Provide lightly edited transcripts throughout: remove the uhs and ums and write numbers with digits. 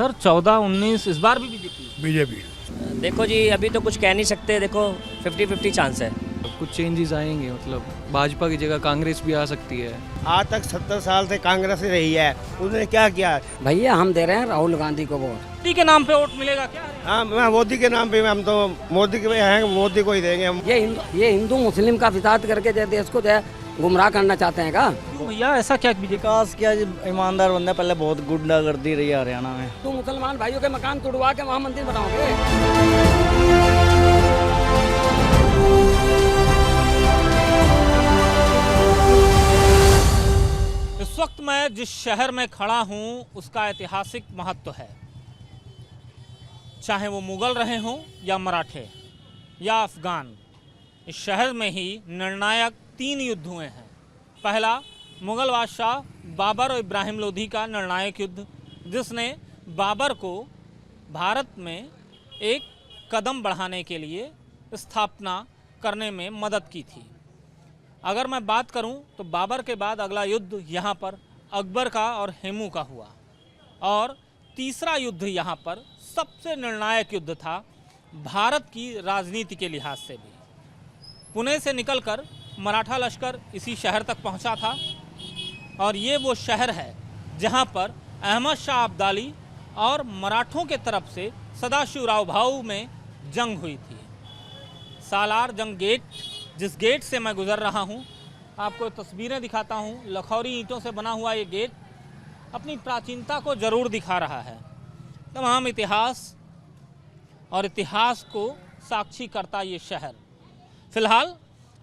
Sir 14-19 इस बार भी BJP? BJP. देखो जी, अभी तो कुछ कह नहीं सकते। देखो 50-50 चांस है। कुछ चेंजेस आएंगे, मतलब भाजपा की जगह कांग्रेस भी आ सकती है। आज तक 70 साल से कांग्रेस ही रही है, उसने क्या किया? भैया हम दे रहे हैं राहुल गांधी को वोट। मोदी के नाम पे वोट मिलेगा क्या? हाँ, मैं मोदी के नाम पे, हम तो मोदी के हैं, मोदी को ही देंगे हम। ये हिंदू मुस्लिम का फिसाद करके जो देश को जो है गुमराह करना चाहते हैं का? क्यों भैया, ऐसा क्या? विकास क्या, ईमानदार बंदा, पहले बहुत गुंडागर्दी रही हरियाणा में। तो मुसलमान भाइयों के मकान तोड़वा के वहाँ मंदिर बनाओगे? इस वक्त मैं जिस शहर में खड़ा हूं उसका ऐतिहासिक महत्व है। चाहे वो मुगल रहे हों या मराठे या अफगान, इस शहर में ही निर्णायक 3 युद्ध हुए हैं। पहला मुगल बादशाह बाबर और इब्राहिम लोधी का निर्णायक युद्ध, जिसने बाबर को भारत में एक कदम बढ़ाने के लिए स्थापना करने में मदद की थी। अगर मैं बात करूं तो बाबर के बाद अगला युद्ध यहाँ पर अकबर का और हेमू का हुआ, और तीसरा युद्ध यहाँ पर सबसे निर्णायक युद्ध था भारत की राजनीति के लिहाज से भी। पुणे से निकलकर मराठा लश्कर इसी शहर तक पहुँचा था, और ये वो शहर है जहाँ पर अहमद शाह अब्दाली और मराठों के तरफ से सदाशिवराव भाऊ में जंग हुई थी। सालार जंग गेट, जिस गेट से मैं गुजर रहा हूँ, आपको तस्वीरें दिखाता हूँ। लखौरी ईंटों से बना हुआ ये गेट अपनी प्राचीनता को ज़रूर दिखा रहा है। तमाम इतिहास और इतिहास को साक्षी करता ये शहर। फिलहाल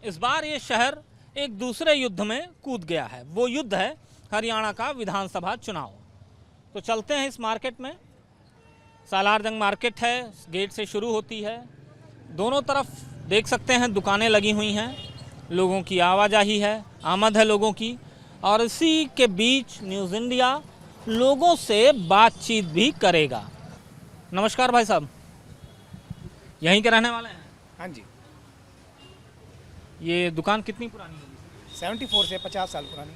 इस बार ये शहर एक दूसरे युद्ध में कूद गया है। वो युद्ध है हरियाणा का विधानसभा चुनाव। तो चलते हैं इस मार्केट में। सालार जंग मार्केट है, गेट से शुरू होती है। दोनों तरफ देख सकते हैं दुकानें लगी हुई हैं, लोगों की आवाजाही है, आमद है लोगों की, और इसी के बीच न्यूज़ इंडिया लोगों से बातचीत भी करेगा। नमस्कार भाई साहब, यहीं के रहने वाले हैं? हाँ जी। ये दुकान कितनी पुरानी होगी? 74 से 50 साल पुरानी।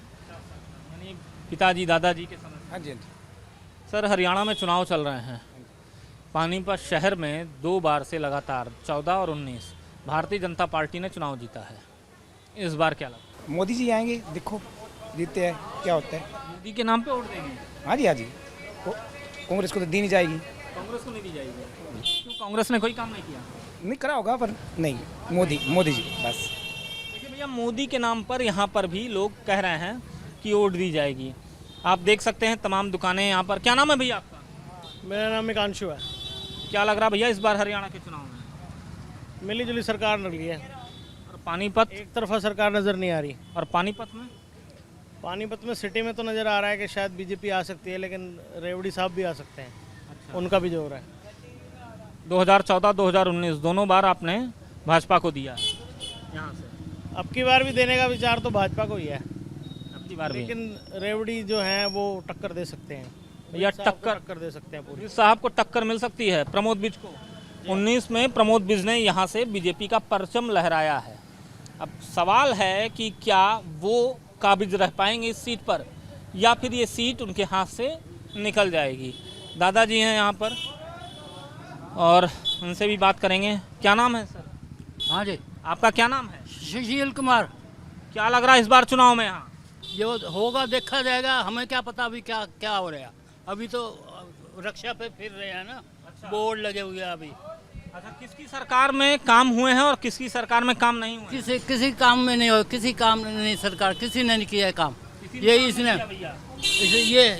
यानी पिताजी दादाजी के समय? हाँ जी, हाँ जी। सर, हरियाणा में चुनाव चल रहे हैं। पानीपत शहर में 2 बार से लगातार 14 और 19 भारतीय जनता पार्टी ने चुनाव जीता है। इस बार क्या लगता मोदी जी आएंगे, देखो जीतते हैं क्या होता है। मोदी के नाम पे वोट देंगे? हाँ जी, हाँ जी। कांग्रेस को तो दी नहीं जाएगी। कांग्रेस को नहीं दी जाएगी? क्यों, कांग्रेस ने कोई काम नहीं किया? नहीं करा होगा, पर नहीं, मोदी जी बस। देखिए भैया, मोदी के नाम पर यहाँ पर भी लोग कह रहे हैं कि वोट दी जाएगी। आप देख सकते हैं तमाम दुकानें यहाँ पर। क्या नाम है भैया आपका? मेरा नाम एकांशु है। क्या लग रहा भैया इस बार हरियाणा के चुनाव में? मिली जुली सरकार निकली है, और पानीपत? एक तरफा सरकार नज़र नहीं आ रही। और पानीपत में? पानीपत में सिटी में तो नज़र आ रहा है कि शायद बीजेपी आ सकती है, लेकिन रेवड़ी साहब भी आ सकते हैं। अच्छा। उनका भी जोर है। 2014-2019 दोनों बार आपने भाजपा को दिया है यहाँ से। अब की बार भी देने का विचार तो भाजपा को ही है, अब की बार भी। लेकिन रेवड़ी जो है वो टक्कर दे सकते हैं या टक्कर दे सकते हैं पूरी। साहब को टक्कर मिल सकती है प्रमोद बिज को। 19 में प्रमोद बिज ने यहाँ से बीजेपी का परचम लहराया है। अब सवाल है कि क्या वो काबिज रह पाएंगे इस सीट पर, या फिर ये सीट उनके हाथ से निकल जाएगी। दादाजी हैं यहाँ पर और उनसे भी बात करेंगे। क्या नाम है सर? हाँ जी। आपका क्या नाम है? सुशील कुमार। क्या लग रहा है इस बार चुनाव में यहाँ? जो होगा देखा जाएगा, हमें क्या पता अभी क्या क्या हो रहा है। अभी तो रक्षा पे फिर रहे हैं ना। अच्छा। बोर्ड लगे हुए हैं अभी। अच्छा, किसकी सरकार में काम हुए हैं और किसकी सरकार में काम नहीं हुए? किसी काम में नहीं हो, किसी काम में नहीं, सरकार किसी ने नहीं किया है काम। ये इसने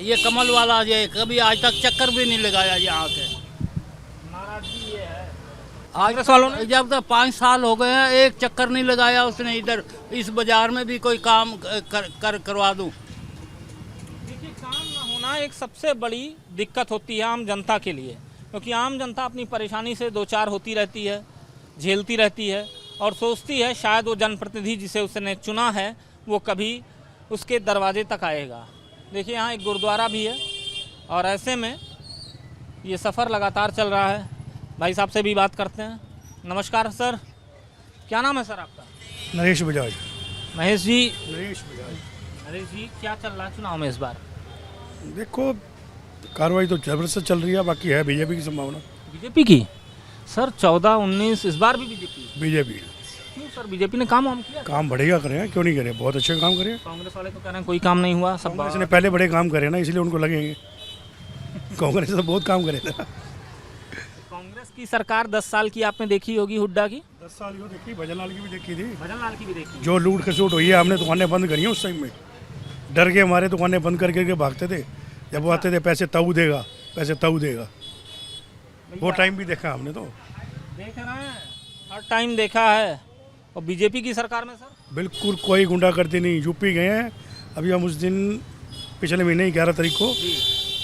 ये कमल वाला ये कभी आज तक चक्कर भी नहीं लगाया यहाँ के। आज वालों ने जब तक 5 साल हो गए हैं, एक चक्कर नहीं लगाया उसने इधर इस बाजार में भी कोई काम करवा दूं। देखिए, काम ना होना एक सबसे बड़ी दिक्कत होती है आम जनता के लिए, क्योंकि आम जनता अपनी परेशानी से 2-4 होती रहती है, झेलती रहती है, और सोचती है शायद वो जनप्रतिनिधि जिसे उसने चुना है वो कभी उसके दरवाजे तक आएगा। देखिए, यहाँ एक गुरुद्वारा भी है, और ऐसे में ये सफ़र लगातार चल रहा है। भाई साहब से भी बात करते हैं। नमस्कार सर, क्या नाम है सर आपका? नरेश बजाज। महेश जी। नरेश बजाज। नरेश जी, क्या चल रहा है चुनाव में इस बार? देखो, कार्रवाई तो जबरदस्त चल रही है, बाकी है बीजेपी की संभावना। बीजेपी की सर 14-19 इस बार भी बीजेपी क्यों सर? बीजेपी ने काम किया? काम बढ़िया करे हैं, क्यों नहीं करे, बहुत अच्छे काम करे हैं। कांग्रेस वाले तो कह रहे हैं कोई काम नहीं हुआ, सब कांग्रेस ने पहले बड़े काम करे ना, इसलिए उनको लगेंगे। कांग्रेस ने तो बहुत काम करे था। कांग्रेस की सरकार 10 साल की आपने देखी होगी, हुड्डा की 10 साल की देखी, भजनलाल की भी देखी थी। भजनलाल की भी देखी। जो लूट खसूट हुई है, हमने दुकानें बंद करी हैं उस टाइम में, डर के हमारे दुकानें बंद करके भागते थे। जब वो आते थे पैसे तऊ देगा, पैसे तऊ देगा, वो टाइम भी देखा हमने। तो देख रहे हैं, हर टाइम देखा है। और बीजेपी की सरकार में सर बिल्कुल कोई गुंडागर्दी नहीं। यूपी गए हैं अभी हम, उस दिन पिछले महीने 11 तारीख को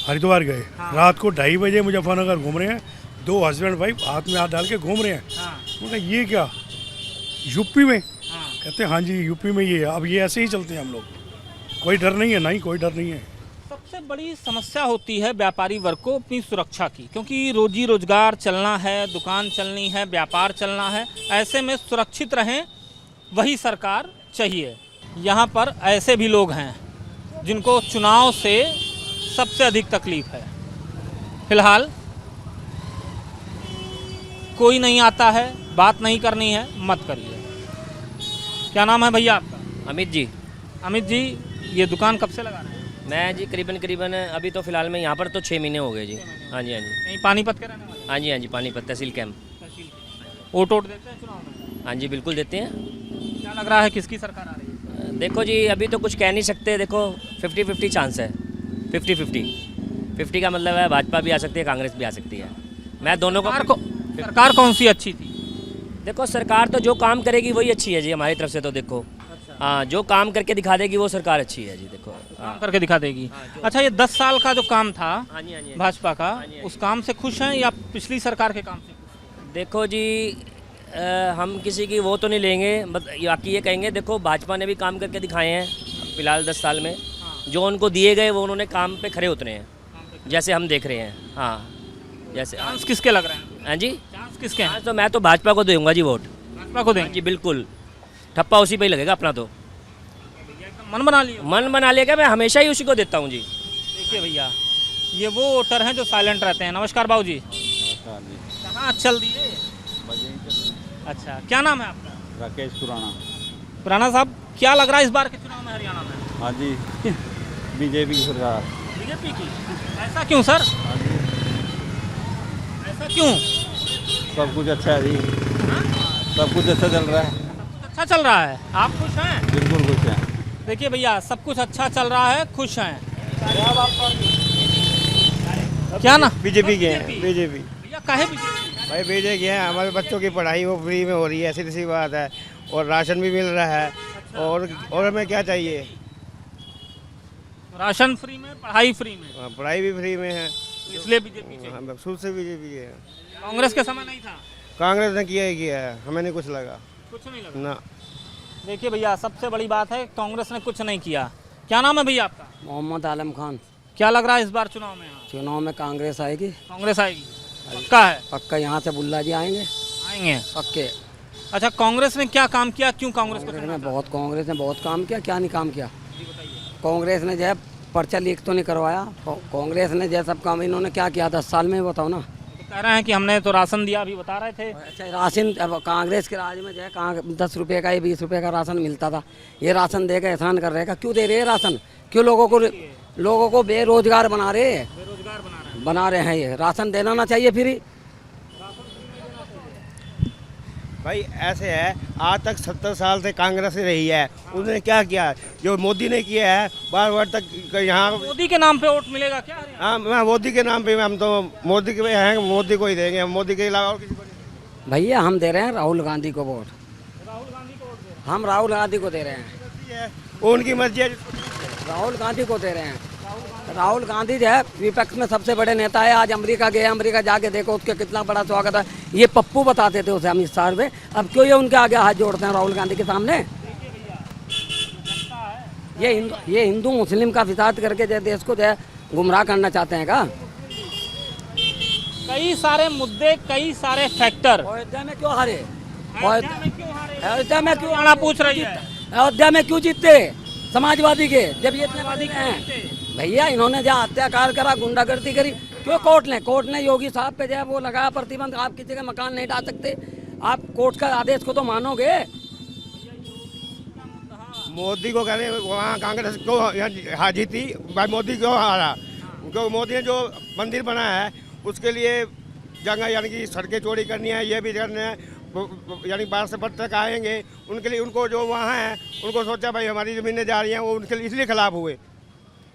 हरिद्वार गए। रात को 2:30 बजे मुजफ्फरनगर घूम रहे हैं, 2 हस्बैंड वाइफ हाथ में हाथ डाल के घूम रहे हैं। मतलब ये क्या यूपी में? कहते हैं हाँ जी यूपी में ये है। अब ये ऐसे ही चलते हैं हम लोग, कोई डर नहीं है, नहीं कोई डर नहीं है। सबसे बड़ी समस्या होती है व्यापारी वर्ग को अपनी सुरक्षा की, क्योंकि रोजी रोजगार चलना है, दुकान चलनी है, व्यापार चलना है। ऐसे में सुरक्षित रहें, वही सरकार चाहिए। यहाँ पर ऐसे भी लोग हैं जिनको चुनाव से सबसे अधिक तकलीफ है। फिलहाल कोई नहीं आता है, बात नहीं करनी है, मत करिए। क्या नाम है भैया आपका? अमित जी। अमित जी, ये दुकान कब से लगा रहे हैं? मैं जी करीबन अभी तो फ़िलहाल में यहाँ पर तो 6 महीने हो गए जी। हाँ जी, हाँ जी। यहीं पानीपत के रहने वाले? हाँ जी, हाँ जी, पानीपत तहसील कैंप। वोट देते हैं चुनाव में? हाँ जी, बिल्कुल देते हैं। क्या लग रहा है किसकी सरकार आ रही है? देखो जी, अभी तो कुछ कह नहीं सकते। देखो 50-50 चांस है, 50-50 का मतलब है भाजपा भी आ सकती है, कांग्रेस भी आ सकती है। मैं दोनों को सरकार कौन सी अच्छी थी? देखो सरकार तो जो काम करेगी वही अच्छी है जी, हमारी तरफ से तो देखो। हाँ, जो काम करके दिखा देगी वो सरकार अच्छी है जी। देखो काम करके दिखा देगी। अच्छा, ये 10 साल का जो काम था हाँ जी, हाँ जी, भाजपा का, उस काम से खुश हैं या पिछली सरकार के काम से? देखो जी, हम किसी की वो तो नहीं लेंगे, बाकी ये कहेंगे देखो भाजपा ने भी काम करके दिखाए हैं फिलहाल 10 साल में। जो उनको दिए गए वो उन्होंने काम पे खड़े उतरे हैं, जैसे हम देख रहे हैं। हाँ, जैसे चांस किसके लग रहे हैं? हाँ जी, चांस किसके हैं? तो मैं तो भाजपा को दूंगा जी वोट। भाजपा को देंगे जी बिल्कुल, ठप्पा उसी पे ही लगेगा अपना। तो मन बना लिया? मन बना लिया, मैं हमेशा ही उसी को देता हूँ जी। देखिए भैया, ये वो वोटर हैं जो साइलेंट रहते हैं। नमस्कार बाबू जी। नमस्कार जी। कहाँ चल दिए? अच्छा, क्या नाम है आपका? राकेश खुराना। खुराना साहब, क्या लग रहा है इस बार के चुनाव में हरियाणा में? हाँ जी, बीजेपी की सरकार। बीजेपी की? ऐसा क्यों सर? हाँ जी, ऐसा क्यों? सब कुछ अच्छा है जी, सब कुछ अच्छा चल रहा है। अच्छा चल रहा है, आप खुश हैं? बिल्कुल खुश हैं। देखिए भैया, सब कुछ अच्छा चल रहा है, खुश हैं। क्या ना? बीजेपी के हैं, बीजेपी। भैया काहे बीजेपी? भाई बीजेपी है, हमारे बच्चों की पढ़ाई वो फ्री में हो रही है, ऐसी सी बात है। और राशन भी मिल रहा है। और हमें क्या चाहिए? राशन फ्री में, पढ़ाई फ्री में। पढ़ाई भी फ्री में है, इसलिए बीजेपी चाहिए। हम शुरू से बीजेपी है। कांग्रेस के समय नहीं था? कांग्रेस ने किया ही किया है, हमें नहीं कुछ लगा। कुछ नहीं लगा ना। देखिए भैया, सबसे बड़ी बात है कांग्रेस ने कुछ नहीं किया। क्या नाम है भैया आपका? मोहम्मद आलम खान। क्या लग रहा है इस बार चुनाव में? चुनाव में कांग्रेस आएगी। कांग्रेस आएगी, पक्का है? पक्का, यहाँ से बुल्ला जी आएंगे, आएंगे पक्के। अच्छा, कांग्रेस ने क्या काम किया? क्यों कांग्रेस को? कांग्रेस ने बहुत काम किया। क्या नहीं काम किया? कांग्रेस ने जो है पर्चा लीक तो नहीं करवाया। कांग्रेस ने जो सब काम इन्होंने क्या किया 10 साल में, बताओ ना। कह रहे हैं कि हमने तो राशन दिया, अभी बता रहे थे। अच्छा, राशन अब कांग्रेस के राज में जो है 10 रुपये का या 20 रुपये का राशन मिलता था। ये राशन देकर एहसान कर रहेगा। क्यों दे रहे हैं राशन? क्यों लोगों को बेरोजगार बना रहे हैं? बना रहे हैं। ये राशन देना ना चाहिए फ्री। भाई ऐसे है, आज तक 70 साल से कांग्रेस ही रही है। उसने क्या किया जो मोदी ने किया है? बार तक यहाँ मोदी के नाम पे वोट मिलेगा क्या? हाँ, मैं मोदी के नाम पे, हम तो मोदी के हैं, मोदी को ही देंगे। हम मोदी के अलावा और किसी को नहीं। भैया हम दे रहे हैं राहुल गांधी को वोट। हम राहुल गांधी को दे रहे हैं। उनकी मर्जी है। राहुल गांधी को दे रहे हैं। राहुल गांधी जो है विपक्ष में सबसे बड़े नेता है। आज अमेरिका गए, अमेरिका जाके देखो उसके कितना बड़ा स्वागत है। ये पप्पू बताते थे उसे अमित शाह में, अब क्यों ये उनके आगे हाथ जोड़ते हैं राहुल गांधी के सामने? ये हिंदू मुस्लिम का फिसाद करके जो देश को जो है गुमराह करना चाहते हैं का? कई सारे मुद्दे, कई सारे फैक्टर। अयोध्या में क्यों हारे? अयोध्या में क्यों हारे? अयोध्या में क्यों हरियाणा पूछ रही है। अयोध्या में क्यों जीते? समाजवादी के, जब ये इतने वादी हैं भैया, इन्होंने जो अत्याचार करा, गुंडागर्दी करी, क्यों कोर्ट ने योगी साहब पे जो है वो लगाया प्रतिबंध, आप किसी का मकान नहीं ढा सकते। आप कोर्ट का आदेश को तो मानोगे। मोदी को कहने वहाँ कांग्रेस क्यों हार जीती, भाई मोदी क्यों हारा? क्योंकि मोदी ने जो मंदिर बनाया है उसके लिए जगह यानी कि सड़कें चोरी करनी है, ये भी करना है, यानी 12 से 15 तक आएंगे उनके लिए, उनको जो वहाँ हैं उनको सोचा भाई हमारी ज़मीनें जा रही हैं, वो उनके लिए इसलिए खिलाफ हुए।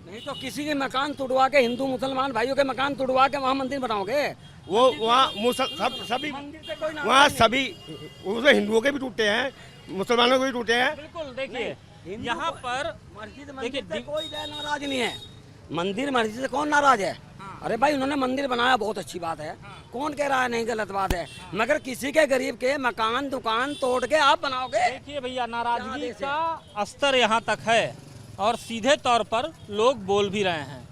नहीं तो किसी के मकान तुड़वा के, हिंदू मुसलमान भाइयों के मकान तुड़वा के वहाँ मंदिर बनाओगे? वो वहाँ सभी वहाँ सभी उसे हिंदुओं के भी टूटे हैं, मुसलमानों के भी टूटे हैं। बिल्कुल, देखिए यहाँ पर देखिए कोई नाराज नहीं है, मंदिर मस्जिद से कौन नाराज है? अरे भाई उन्होंने मंदिर बनाया, बहुत अच्छी बात है, कौन कह रहा है नहीं गलत बात है, मगर किसी के गरीब के मकान दुकान तोड़ के आप बनाओगे? देखिए भैया, नाराजगी का स्तर यहाँ तक है और सीधे तौर पर लोग बोल भी रहे हैं।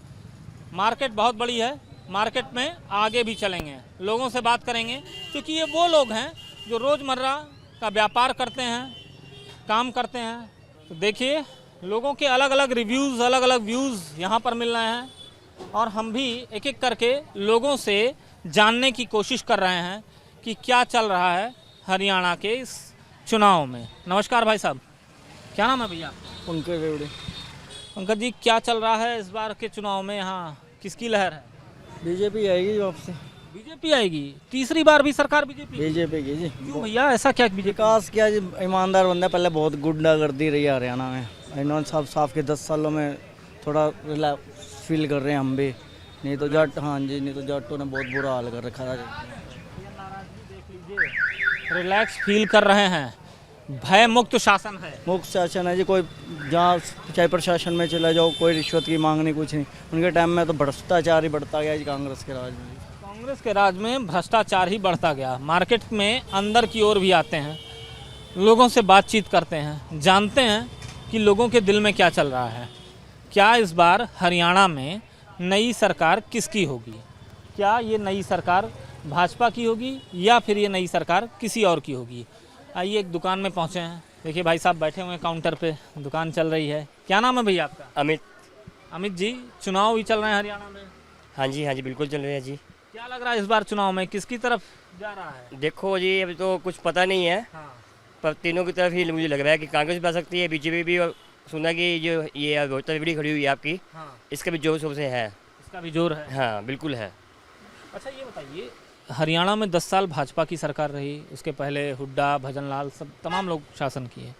मार्केट बहुत बड़ी है, मार्केट में आगे भी चलेंगे, लोगों से बात करेंगे, क्योंकि ये वो लोग हैं जो रोज़मर्रा का व्यापार करते हैं, काम करते हैं। तो देखिए लोगों के अलग अलग रिव्यूज़, अलग अलग व्यूज़ यहाँ पर मिल रहे हैं और हम भी एक एक करके लोगों से जानने की कोशिश कर रहे हैं कि क्या चल रहा है हरियाणा के इस चुनाव में। नमस्कार भाई साहब, क्या नाम है भैया? पंकज रेवड़ी। पंकज जी, क्या चल रहा है इस बार के चुनाव में, यहाँ किसकी लहर है? बीजेपी आएगी वापसी। बीजेपी आएगी? तीसरी बार भी सरकार बीजेपी की जी। क्यों भैया, ऐसा क्या? विकास क्या जी, ईमानदार बंदा, पहले बहुत गुंडागर्दी रही है हरियाणा में, इन्होंने साफ के 10 सालों में थोड़ा फील कर रहे हैं हम भी, नहीं तो जाट, हाँ जी, नहीं तो जाटों ने बहुत बुरा हाल कर रखा है। रिलैक्स फील कर रहे हैं, भय मुक्त शासन है। मुक्त शासन है जी, कोई जहाँ चाहे प्रशासन में चला जाओ, कोई रिश्वत की मांग नहीं, कुछ नहीं। उनके टाइम में तो भ्रष्टाचार ही बढ़ता गया जी, कांग्रेस के राज में। कांग्रेस के राज में भ्रष्टाचार ही बढ़ता गया। मार्केट में अंदर की ओर भी आते हैं, लोगों से बातचीत करते हैं, जानते हैं कि लोगों के दिल में क्या चल रहा है। क्या इस बार हरियाणा में नई सरकार किसकी होगी? क्या ये नई सरकार भाजपा की होगी या फिर ये नई सरकार किसी और की होगी? आइए एक दुकान में पहुंचे हैं, देखिए भाई साहब बैठे हुए हैं काउंटर पे, दुकान चल रही है। क्या नाम है भैया आपका? अमित। अमित जी, चुनाव भी चल रहे हैं हरियाणा में? हाँ जी बिल्कुल चल रहे हैं जी। क्या लग रहा है इस बार चुनाव में किसकी तरफ जा रहा है? देखो जी, अभी तो कुछ पता नहीं है, पर तीनों की तरफ ही मुझे लग रहा है कि कांग्रेस भी आ सकती है, बीजेपी भी, और सुना कि जो ये रोहतक रेवड़ी खड़ी हुई है आपकी, इसका भी जोर शोर से है। इसका भी जोर है? हाँ बिल्कुल है। अच्छा ये बताइए, हरियाणा में 10 साल भाजपा की सरकार रही, उसके पहले हुड्डा, भजनलाल, सब तमाम लोग शासन किए,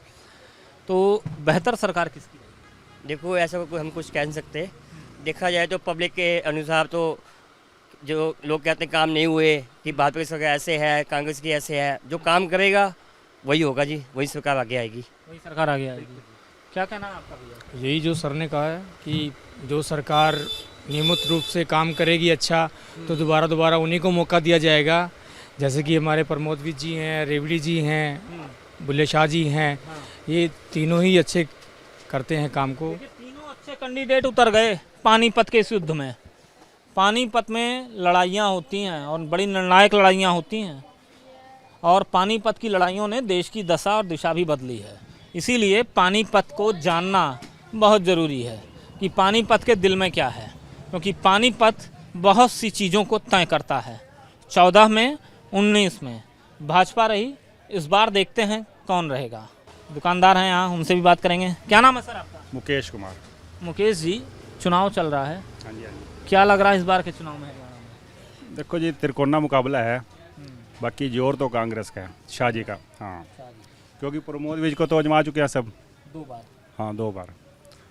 तो बेहतर सरकार किसकी रही? देखो ऐसा कोई हम कुछ कह नहीं सकते, देखा जाए तो पब्लिक के अनुसार तो जो लोग कहते हैं काम नहीं हुए कि भाजपा की सरकार ऐसे है, कांग्रेस की ऐसे है, जो काम करेगा वही होगा जी, वही सरकार आगे आएगी। वही सरकार आगे आएगी। क्या कहना है आपका भैया? यही जो सर ने कहा है कि जो सरकार नियमित रूप से काम करेगी अच्छा, तो दोबारा उन्हीं को मौका दिया जाएगा। जैसे कि हमारे प्रमोदवीर जी हैं, रेवड़ी जी हैं, बुल्ले शाह जी हैं, ये तीनों ही अच्छे करते हैं काम को। तीनों अच्छे कैंडिडेट उतर गए पानीपत के इस युद्ध में। पानीपत में लड़ाइयाँ होती हैं और बड़ी निर्णायक लड़ाइयाँ होती हैं, और पानीपत की लड़ाइयों ने देश की दशा और दिशा भी बदली है। इसीलिए पानीपत को जानना बहुत ज़रूरी है कि पानीपत के दिल में क्या है, क्योंकि पानीपत बहुत सी चीज़ों को तय करता है। 14 में, 19 में भाजपा रही, इस बार देखते हैं कौन रहेगा। दुकानदार हैं यहाँ, उनसे भी बात करेंगे। क्या नाम है सर आपका? मुकेश कुमार। मुकेश जी, चुनाव चल रहा है, हाँ जी हाँ जी। क्या लग रहा है इस बार के चुनाव में हरियाणा में? देखो जी, त्रिकोणा मुकाबला है, बाकी जोर तो कांग्रेस का है, शाह जी का। हाँ, क्योंकि प्रमोदवीर को तो आजमा चुके हैं सब 2 बार। हाँ 2 बार।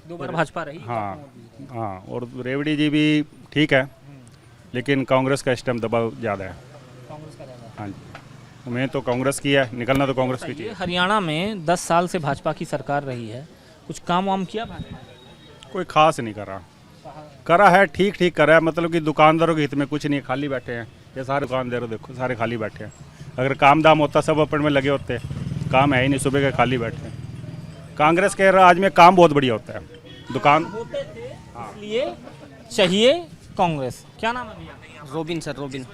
2 बार भाजपा रही। हाँ, और रेवड़ी जी भी ठीक है, लेकिन कांग्रेस का इस टाइम दबाव ज़्यादा है। कांग्रेस का ज़्यादा? हाँ जी, मैं तो कांग्रेस की है, निकलना तो कांग्रेस की चाहिए। हरियाणा में 10 साल से भाजपा की सरकार रही है, कुछ काम वाम किया भाजपा? कोई खास नहीं करा है, ठीक करा है, मतलब कि दुकानदारों के हित में कुछ नहीं, खाली बैठे हैं। ये सारे दुकानदार देखो, सारे खाली बैठे हैं। अगर काम दाम होता सब अपन में लगे होते, काम है ही नहीं, सुबह के खाली बैठे हैं। कांग्रेस के राज में काम बहुत बढ़िया होता है, दुकान होते थे, इसलिए चाहिए कांग्रेस। क्या नाम है भैया? Robin sir, robin.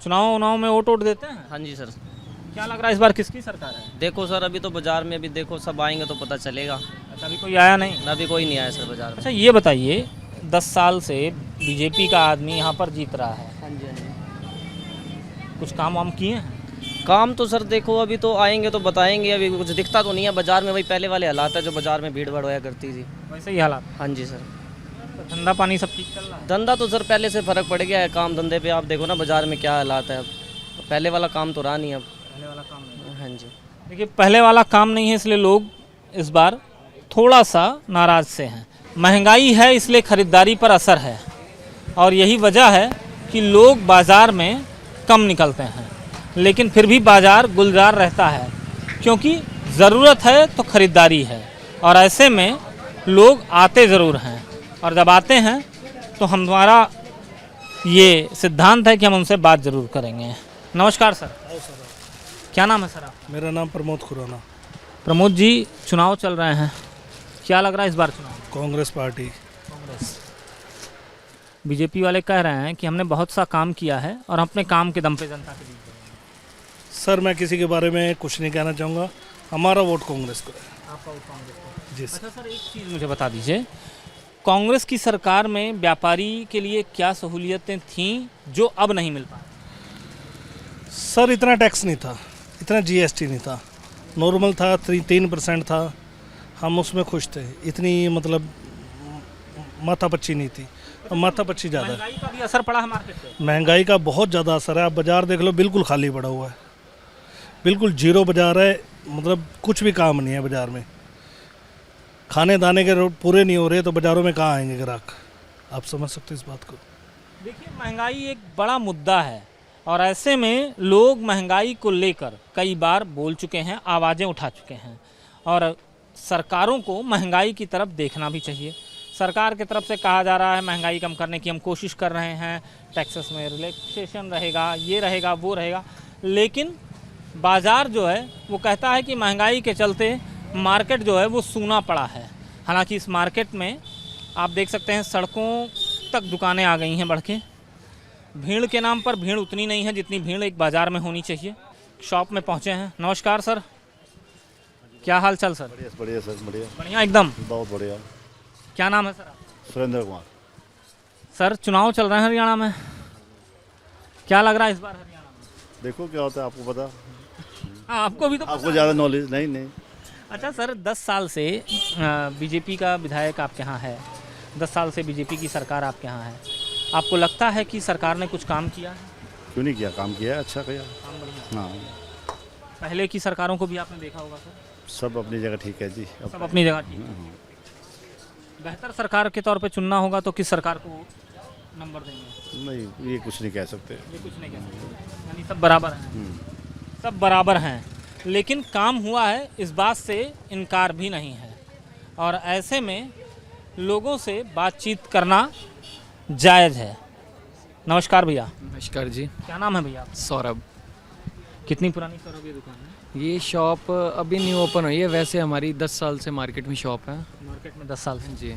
चुनाव में वोट देते हैं? हाँ जी सर। क्या लग रहा है इस बार किसकी सरकार है? देखो सर, अभी तो बाजार में भी देखो, सब आएंगे तो पता चलेगा। अच्छा, अभी कोई आया नहीं? अभी कोई नहीं आया सर बाजार में। अच्छा ये बताइए, 10 साल से बीजेपी का आदमी यहाँ पर जीत रहा है, हाँ जी, हाँ जी। कुछ काम वाम किए हैं? काम तो सर देखो, अभी तो आएंगे तो बताएंगे, अभी कुछ दिखता तो नहीं है बाजार में। वही पहले वाले हालात है जो बाजार में भीड़ भाड़ होया करती थी, वैसे ही हालात। हाँ जी सर। तो धंधा पानी सब ठीक चल रहा है? धंधा तो सर पहले से फ़र्क पड़ गया है, काम धंधे पे आप देखो ना बाजार में क्या हालात है। अब पहले वाला काम तो रहा नहीं अब। पहले वाला काम नहीं। हाँ जी। देखिए, पहले वाला काम नहीं है, इसलिए लोग इस बार थोड़ा सा नाराज से हैं। महंगाई है इसलिए खरीदारी पर असर है, और यही वजह है कि लोग बाज़ार में कम निकलते हैं, लेकिन फिर भी बाज़ार गुलजार रहता है, क्योंकि ज़रूरत है तो ख़रीदारी है, और ऐसे में लोग आते ज़रूर हैं, और जब आते हैं तो हमारा ये सिद्धांत है कि हम उनसे बात ज़रूर करेंगे। नमस्कार सर, क्या नाम है सर आपका? मेरा नाम प्रमोद खुराना। प्रमोद जी, चुनाव चल रहे हैं, क्या लग रहा है इस बार चुनाव? कांग्रेस पार्टी। कांग्रेस। बीजेपी वाले कह रहे हैं कि हमने बहुत सा काम किया है और हम अपने काम के दम पे जनता के बीच रहेंगे। सर मैं किसी के बारे में कुछ नहीं कहना चाहूँगा, हमारा वोट कांग्रेस को है। आपका वोट कांग्रेस को? जी अच्छा सर, एक चीज़ मुझे बता दीजिए, कांग्रेस की सरकार में व्यापारी के लिए क्या सहूलियतें थीं जो अब नहीं मिल पा? सर इतना टैक्स नहीं था, इतना जीएसटी नहीं था, नॉर्मल था, 3% था, हम उसमें खुश थे। इतनी मतलब माथापच्ची नहीं थी, माथापच्ची ज़्यादा है। महंगाई का भी असर पड़ा है मार्केट पे? महंगाई का बहुत ज़्यादा असर है। आप बाज़ार देख लो, बिल्कुल खाली पड़ा हुआ है, बिल्कुल जीरो बाज़ार है, मतलब कुछ भी काम नहीं है बाज़ार में। खाने दाने के पूरे नहीं हो रहे तो बाज़ारों में कहाँ आएंगे ग्राहक? आप समझ सकते हैं इस बात को। देखिए, महंगाई एक बड़ा मुद्दा है, और ऐसे में लोग महंगाई को लेकर कई बार बोल चुके हैं, आवाज़ें उठा चुके हैं, और सरकारों को महंगाई की तरफ देखना भी चाहिए। सरकार की तरफ से कहा जा रहा है महंगाई कम करने की हम कोशिश कर रहे हैं, टैक्सेस में रिलैक्सेशन रहेगा, ये रहेगा, वो रहेगा, लेकिन बाज़ार जो है वो कहता है कि महंगाई के चलते मार्केट जो है वो सूना पड़ा है। हालांकि इस मार्केट में आप देख सकते हैं सड़कों तक दुकानें आ गई हैं बढ़ के। भीड़ के नाम पर भीड़ उतनी नहीं है जितनी भीड़ एक बाज़ार में होनी चाहिए। शॉप में पहुंचे हैं। नमस्कार सर, क्या हाल चाल सर? बढ़िया बढ़िया सर, बढ़िया बढ़िया एकदम, बहुत बढ़िया। क्या नाम है सर आपका? सुरेंद्र कुमार। सर चुनाव चल रहे हैं हरियाणा में, क्या लग रहा है इस बार हरियाणा में? देखो क्या होता है, आपको पता? हाँ, आपको भी तो आपको ज़्यादा नॉलेज नहीं। अच्छा सर, 10 साल से बीजेपी का विधायक आपके यहाँ है, 10 साल से बीजेपी की सरकार आपके यहाँ है, आपको लगता है कि सरकार ने कुछ काम किया है? क्यों नहीं किया? काम किया है, अच्छा किया। काम बढ़िया। हाँ, पहले की सरकारों को भी आपने देखा होगा सर? सब अपनी जगह ठीक है जी। सब अपनी जगह ठीक है। बेहतर सरकार के तौर पे चुनना होगा तो किस सरकार को नंबर देंगे? नहीं, ये कुछ नहीं कह सकते। ये कुछ नहीं कह सकते, यानी सब बराबर हैं। सब बराबर हैं, लेकिन काम हुआ है इस बात से इनकार भी नहीं है, और ऐसे में लोगों से बातचीत करना जायज़ है। नमस्कार भैया। नमस्कार जी। क्या नाम है भैया? सौरभ। कितनी पुरानी सौरभ ये दुकान है? ये शॉप अभी न्यू ओपन हुई है, वैसे हमारी 10 साल से मार्केट में शॉप है। मार्केट में 10 साल से? जी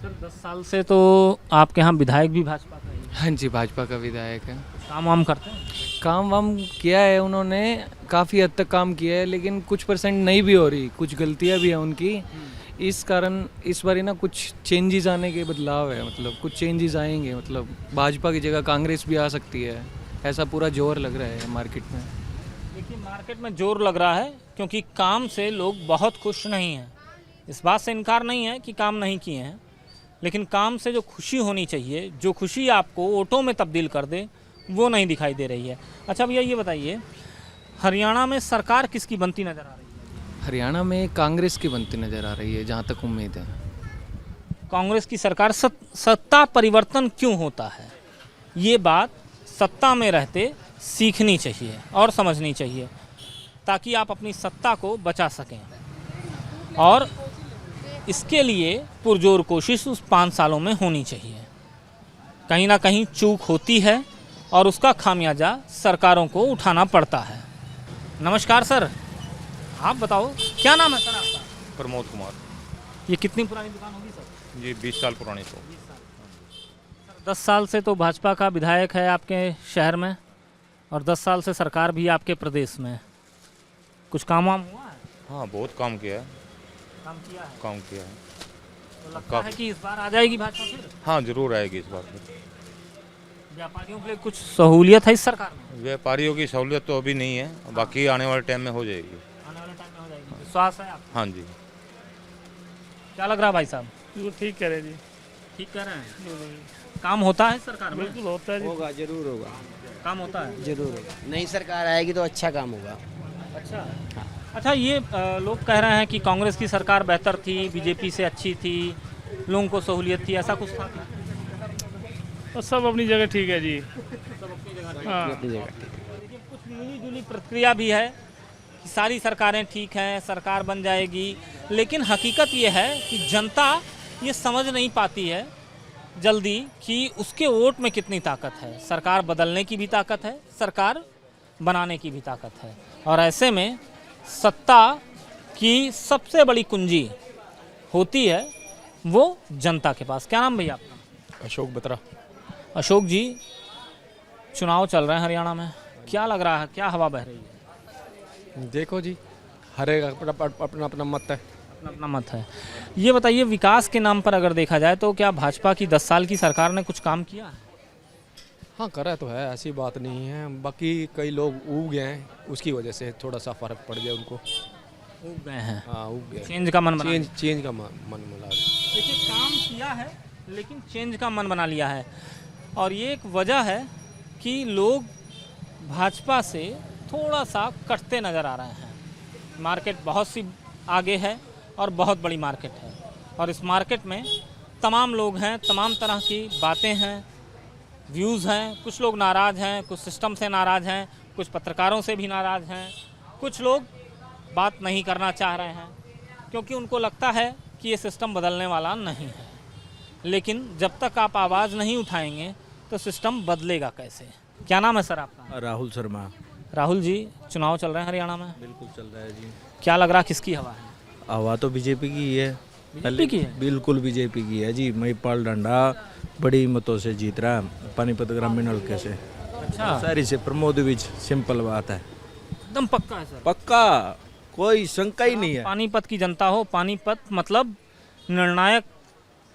सर 10 साल से तो आपके यहाँ विधायक भी भाजपा का ही है? हाँ जी, भाजपा का विधायक है। काम वाम करते हैं? काम वाम किया है उन्होंने, काफ़ी हद तक काम किया है, लेकिन कुछ परसेंट नहीं भी हो रही, कुछ गलतियाँ भी हैं उनकी। इस कारण इस बार ना कुछ चेंजेस आने के बदलाव है, मतलब कुछ चेंजेस आएंगे, मतलब भाजपा की जगह कांग्रेस भी आ सकती है, ऐसा पूरा जोर लग रहा है मार्केट में। देखिए, मार्केट में जोर लग रहा है क्योंकि काम से लोग बहुत खुश नहीं हैं। इस बात से इनकार नहीं है कि काम नहीं किए हैं, लेकिन काम से जो खुशी होनी चाहिए, जो खुशी आपको वोटों में तब्दील कर दे, वो नहीं दिखाई दे रही है। अच्छा भैया ये बताइए, हरियाणा में सरकार किसकी बनती नज़र आ रही है? हरियाणा में कांग्रेस की बनती नज़र आ रही है, जहाँ तक उम्मीद है। कांग्रेस की सरकार, सत्ता परिवर्तन क्यों होता है, ये बात सत्ता में रहते सीखनी चाहिए और समझनी चाहिए, ताकि आप अपनी सत्ता को बचा सकें, और इसके लिए पुरजोर कोशिश उस 5 सालों में होनी चाहिए। कहीं ना कहीं चूक होती है और उसका खामियाजा सरकारों को उठाना पड़ता है। नमस्कार सर, आप बताओ क्या नाम है सर आपका? प्रमोद कुमार। ये कितनी पुरानी दुकान होगी सर? जी 20 साल पुरानी। तो 10 साल से तो भाजपा का विधायक है आपके शहर में, और 10 साल से सरकार भी आपके प्रदेश में है। कुछ काम वाम हुआ है? हाँ, बहुत काम किया है। काम किया है? काम किया है। तो लगता है कि इस बार आ जाएगी भाजपा फिर? हाँ, जरूर आएगी इस बार फिर। व्यापारियों के लिए कुछ सहूलियत है इस सरकार में? व्यापारियों की सहूलियत तो अभी नहीं है, बाकी आने वाले टाइम में हो जाएगी। आने वाले टाइम में हो जाएगी, विश्वास है आपको? हाँ जी। क्या लग रहा है भाई साहब? बिल्कुल ठीक कह रहे जी। ठीक कर रहे हैं? काम होता है सरकार में? बिल्कुल होता है जी। होगा, जरूर होगा, काम होता है? जरूर होगा। नई सरकार आएगी तो अच्छा काम होगा। अच्छा अच्छा, ये लोग कह रहे हैं कि कांग्रेस की सरकार बेहतर थी, बीजेपी से अच्छी थी, लोगों को सहूलियत थी, ऐसा कुछ था क्या? और सब अपनी जगह ठीक है जी। सब अपनी जगह हाँ। देखिए, कुछ मिली जुली प्रक्रिया भी है कि सारी सरकारें ठीक हैं, सरकार बन जाएगी, लेकिन हकीकत ये है कि जनता ये समझ नहीं पाती है जल्दी कि उसके वोट में कितनी ताकत है। सरकार बदलने की भी ताकत है, सरकार बनाने की भी ताकत है, और ऐसे में सत्ता की सबसे बड़ी कुंजी होती है वो जनता के पास। क्या नाम भैया आपका? अशोक बत्रा। अशोक जी, चुनाव चल रहे हैं हरियाणा में, क्या लग रहा है, क्या हवा बह रही है? देखो जी, हर एक अपना अपना मत है। अपना अपना मत है। ये बताइए, विकास के नाम पर अगर देखा जाए तो क्या भाजपा की 10 साल की सरकार ने कुछ काम किया है? हाँ, करा तो है, ऐसी बात नहीं है। बाकी कई लोग उग गए हैं, उसकी वजह से थोड़ा सा फर्क पड़ गया उनको। उग गए हैं? हाँ, उग गए। चेंज का मन बना चेंज का मन बना। देखिए, काम किया है लेकिन चेंज का मन बना लिया है, और ये एक वजह है कि लोग भाजपा से थोड़ा सा कटते नज़र आ रहे हैं। मार्केट बहुत सी आगे है और बहुत बड़ी मार्केट है, और इस मार्केट में तमाम लोग हैं, तमाम तरह की बातें हैं, व्यूज़ हैं। कुछ लोग नाराज़ हैं, कुछ सिस्टम से नाराज़ हैं, कुछ पत्रकारों से भी नाराज़ हैं, कुछ लोग बात नहीं करना चाह रहे हैं क्योंकि उनको लगता है कि ये सिस्टम बदलने वाला नहीं है। लेकिन जब तक आप आवाज़ नहीं उठाएंगे तो सिस्टम बदलेगा कैसे? क्या नाम है सर आपका? राहुल शर्मा। राहुल जी, चुनाव चल रहे हैं हरियाणा में? बिल्कुल चल रहा है जी। क्या लग रहा है, किसकी हवा है? हवा तो बीजेपी की ही है। बीजेपी की है? बिल्कुल बीजेपी की है जी। महिपाल डंडा बड़ी मतों से जीत रहा है पानीपत ग्रामीण हल्के से। अच्छा, सारी से प्रमोद विज, सिंपल बात है, एकदम पक्का है सर? पक्का, कोई शंका ही नहीं है। पानीपत की जनता हो, पानीपत मतलब निर्णायक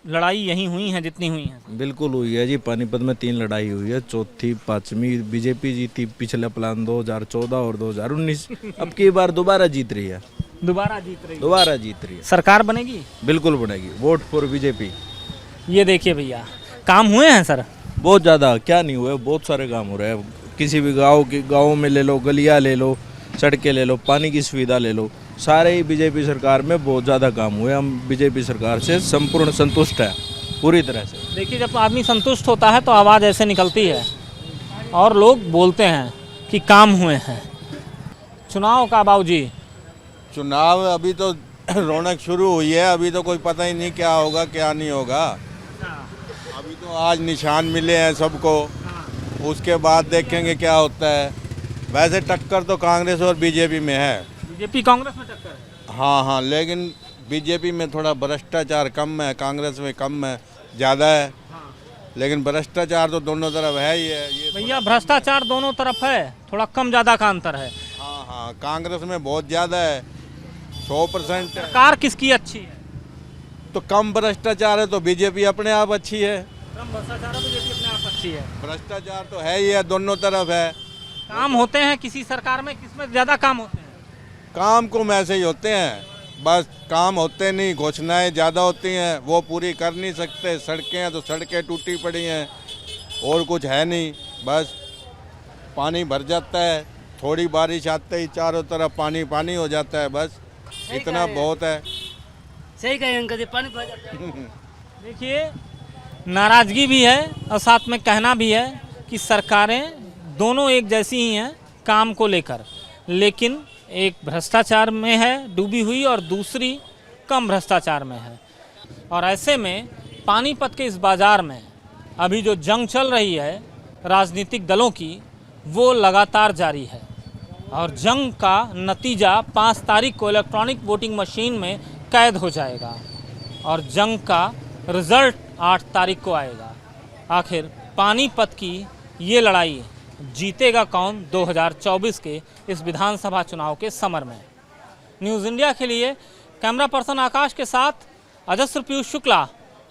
लड़ाई यहीं हुई है जितनी हुई है। बिल्कुल हुई है जी। पानीपत में 3 लड़ाई हुई है, चौथी 5वीं बीजेपी जीती। पिछले प्लान 2014 और 2019, अब की बार दोबारा जीत रही है। दोबारा जीत रही है? दोबारा जीत रही है। सरकार बनेगी? बिल्कुल बनेगी। Vote for BJP. ये देखिए भैया, काम हुए हैं सर? बहुत ज़्यादा, क्या नहीं हुए, बहुत सारे काम हो रहे हैं। किसी भी गाँव में ले लो, गलियाँ ले लो, सड़कें ले लो, पानी की सुविधा ले लो, सारे ही बीजेपी सरकार में बहुत ज़्यादा काम हुए। हम बीजेपी सरकार से संपूर्ण संतुष्ट हैं, पूरी तरह से। देखिए, जब आदमी संतुष्ट होता है तो आवाज़ ऐसे निकलती है और लोग बोलते हैं कि काम हुए हैं। चुनाव का बाबूजी? चुनाव अभी तो रौनक शुरू हुई है, अभी तो कोई पता ही नहीं क्या होगा क्या नहीं होगा। अभी तो आज निशान मिले हैं सबको, उसके बाद देखेंगे क्या होता है। वैसे टक्कर तो कांग्रेस और बीजेपी में है। बीजेपी कांग्रेस में टक्कर है? हाँ, लेकिन बीजेपी में थोड़ा भ्रष्टाचार कम है, कांग्रेस में कम है, ज़्यादा है। लेकिन भ्रष्टाचार तो दोनों तरफ है ही है। ये भैया, भ्रष्टाचार दोनों तरफ है, थोड़ा कम ज़्यादा का अंतर है। हाँ, कांग्रेस में बहुत ज़्यादा है, 100%। सरकार किसकी अच्छी है? तो कम भ्रष्टाचार है तो बीजेपी अपने आप अच्छी है। कम भ्रष्टाचार है तो बीजेपी अपने आप अच्छी है। भ्रष्टाचार तो है ही है, दोनों तरफ है। काम होते हैं किसी सरकार में, किसमें ज़्यादा काम होते हैं? काम को ऐसे ही होते हैं, बस काम होते नहीं, घोषणाएं ज़्यादा होती हैं, वो पूरी कर नहीं सकते। सड़कें हैं तो सड़कें टूटी पड़ी हैं, और कुछ है नहीं। बस पानी भर जाता है, थोड़ी बारिश आते ही चारों तरफ पानी पानी हो जाता है, बस इतना बहुत है। सही कहे अंकल जी, पानी भर जाता है। देखिए, नाराज़गी भी है और साथ में कहना भी है कि सरकारें दोनों एक जैसी ही हैं काम को लेकर, लेकिन एक भ्रष्टाचार में है डूबी हुई और दूसरी कम भ्रष्टाचार में है। और ऐसे में पानीपत के इस बाज़ार में अभी जो जंग चल रही है राजनीतिक दलों की, वो लगातार जारी है, और जंग का नतीजा 5 तारीख को इलेक्ट्रॉनिक वोटिंग मशीन में कैद हो जाएगा, और जंग का रिज़ल्ट 8 तारीख को आएगा। आखिर पानीपत की ये लड़ाई जीतेगा कौन 2024 के इस विधानसभा चुनाव के समर में। न्यूज़ इंडिया के लिए कैमरा पर्सन आकाश के साथ अजस्र पीयूष शुक्ला,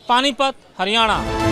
पानीपत, हरियाणा।